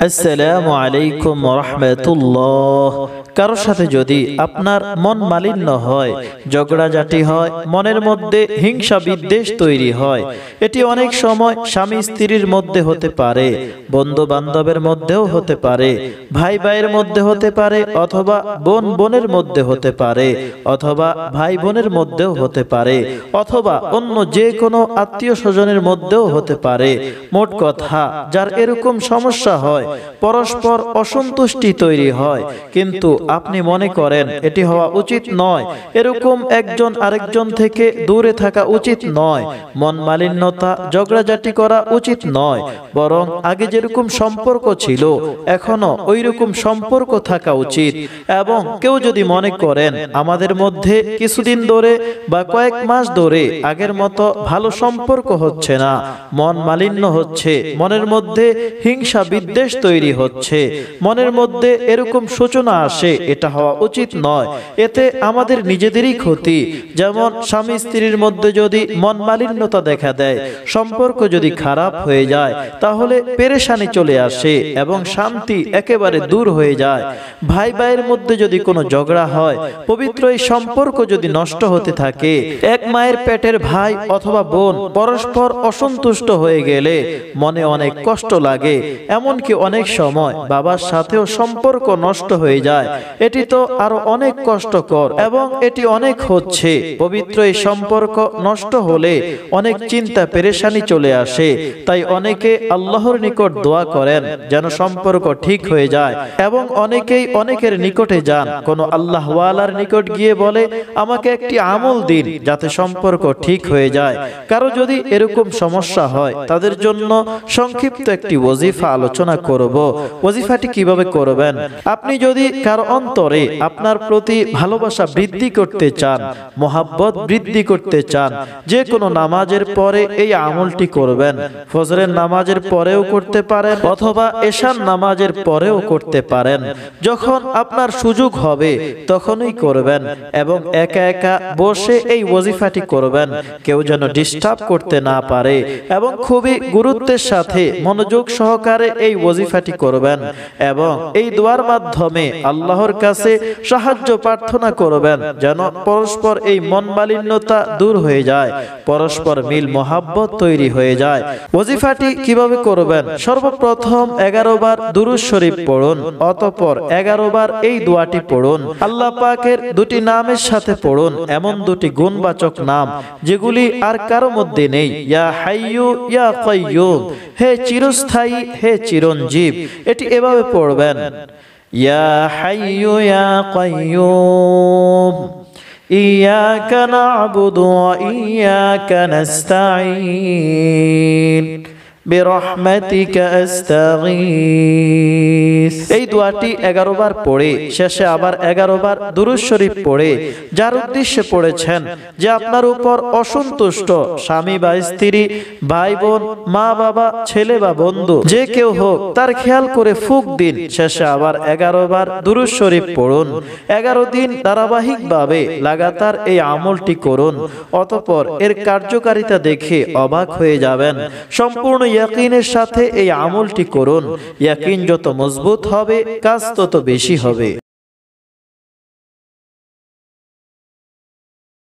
আসসালামু আলাইকুম রাহমাতুল্লাহ। কারোর সাথে যদি আপনার মন মালিন্য হয়, ঝগড়াঝাটি হয়, মনের মধ্যে হিংসা বিদ্বেষ তৈরি হয়, এটি অনেক সময় স্বামী স্ত্রীর মধ্যে হতে পারে, বন্ধু বান্ধবের মধ্যেও হতে পারে, ভাই ভাইয়ের মধ্যে হতে পারে, অথবা বোন বোনের মধ্যে হতে পারে, অথবা ভাই বোনের মধ্যেও হতে পারে, অথবা অন্য যে কোনো আত্মীয় স্বজনের মধ্যেও হতে পারে। মোট কথা, যার এরকম সমস্যা হয়, পরস্পর অসন্তুষ্টি তৈরি হয়, কিন্তু আপনি মনে করেন এটি হওয়া উচিত নয়, এরকম একজন আরেকজন থেকে দূরে থাকা উচিত নয়, মন মালিন্যতা ঝগড়াঝাটি করা উচিত নয়, বরং আগে যেরকম সম্পর্ক ছিল এখনো ওই রকম সম্পর্ক থাকা উচিত। এবং কেউ যদি মনে করেন আমাদের মধ্যে কিছুদিন ধরে বা কয়েক মাস ধরে আগের মতো ভালো সম্পর্ক হচ্ছে না, মন মালিন্য হচ্ছে, মনের মধ্যে হিংসা বিদ্বেষ তৈরি হচ্ছে, মনের মধ্যে এরকম সূচনা আসে, এটা হওয়া উচিত নয়, এতে আমাদের নিজেদেরই ক্ষতি। যেমন স্বামী স্ত্রীর মধ্যে যদি মন মালিন্যতা দেখা দেয়, সম্পর্ক যদি খারাপ হয়ে যায়, তাহলে পেরেশানি চলে আসে এবং শান্তি একেবারে দূর হয়ে যায়। ভাই ভাইয়ের মধ্যে যদি কোনো ঝগড়া হয়, পবিত্র এই সম্পর্ক যদি নষ্ট হতে থাকে, এক মায়ের পেটের ভাই অথবা বোন পরস্পর অসন্তুষ্ট হয়ে গেলে মনে অনেক কষ্ট লাগে। এমনকি অনেক সময় বাবার সাথেও সম্পর্ক নষ্ট হয়ে যায়। এটি তো আরো অনেক কষ্টকর এবং এটি অনেক হচ্ছে। পবিত্র এই সম্পর্ক নষ্ট হলে অনেক চিন্তা পেরেশানি চলে আসে। তাই অনেকে আল্লাহর নিকট দোয়া করেন যেন সম্পর্ক ঠিক হয়ে যায়, এবং অনেকেই অনেকের নিকটে যান, কোন আল্লাহওয়ালার নিকট গিয়ে বলে আমাকে একটি আমল দিন যাতে সম্পর্ক ঠিক হয়ে যায়। কারো যদি এরকম সমস্যা হয়, তাদের জন্য সংক্ষিপ্ত একটি ওজিফা আলোচনা করব। ওজিফাটি কিভাবে করবেন? আপনি যদি কারো অন্তরে আপনার প্রতি ভালোবাসা বৃদ্ধি করতে চান, মোহাব্বত বৃদ্ধি করতে চান, যে কোনো নামাজের পরে এই আমলটি করবেন। ফজরের নামাজের পরেও করতে পারেন, অথবা এশার নামাজের পরেও করতে পারেন। যখন আপনার সুযোগ হবে তখনই করবেন, এবং একা একা বসে এই ওজিফাটি করবেন, কেউ যেন ডিস্টার্ব করতে না পারে, এবং খুবই গুরুত্বের সাথে মনোযোগ সহকারে এই ওজিফাটি করবেন, এবং এই দোয়ার মাধ্যমে আল্লাহর কাছে সাহায্য প্রার্থনা করবেন যেন পরস্পর এই মন মালিন্যতা দূর হয়ে যায়, পরস্পর মিল মোহাব্বত তৈরি হয়ে যায়। ওজিফাটি কিভাবে করবেন? সর্বপ্রথম 11 বার দুরূদ শরীফ পড়ুন, অতঃপর 11 বার এই দোয়াটি পড়ুন। আল্লাহ পাকের দুটি নামের সাথে পড়ুন, এমন দুটি গুণবাচক নাম যেগুলি আর কারো মধ্যে নেই। ইয়া হাইয়ু ইয়া কাইয়্যুম, হে চিরস্থায়ী, হে চিরঞ্জীব। এটি এভাবে পড়বেন, ইয়া হাইয়ু ইয়া কাইয়্যুম ইয়াকা না'বুদু ওয়া ইয়াকা নাস্তাঈন বিরহমাতিকা আস্তাগীস। এই দোয়াটি 11 বার পড়ে শেষে আবার 11 বার দুরূদ শরীফ পড়ে যার উদ্দেশ্যে পড়েছেন যে আপনার উপর অসন্তুষ্ট স্বামী বা স্ত্রী, ভাই বোন, মা বাবা, ছেলে বা বন্ধু, যে কেউ হোক, তার খেয়াল করে ফুঁক দিন। শেষে আবার 11 বার দুরূদ শরীফ পড়ুন। 11 দিন ধারাবাহিকভাবে লাগাতার এই আমলটি করুন, অতঃপর এর কার্যকারিতা দেখে অবাক হয়ে যাবেন। সম্পূর্ণ ইয়াকিনের সাথে এই আমলটি করুন। ইয়াকিন যত মজবুত হবে, কাজ তত বেশি হবে।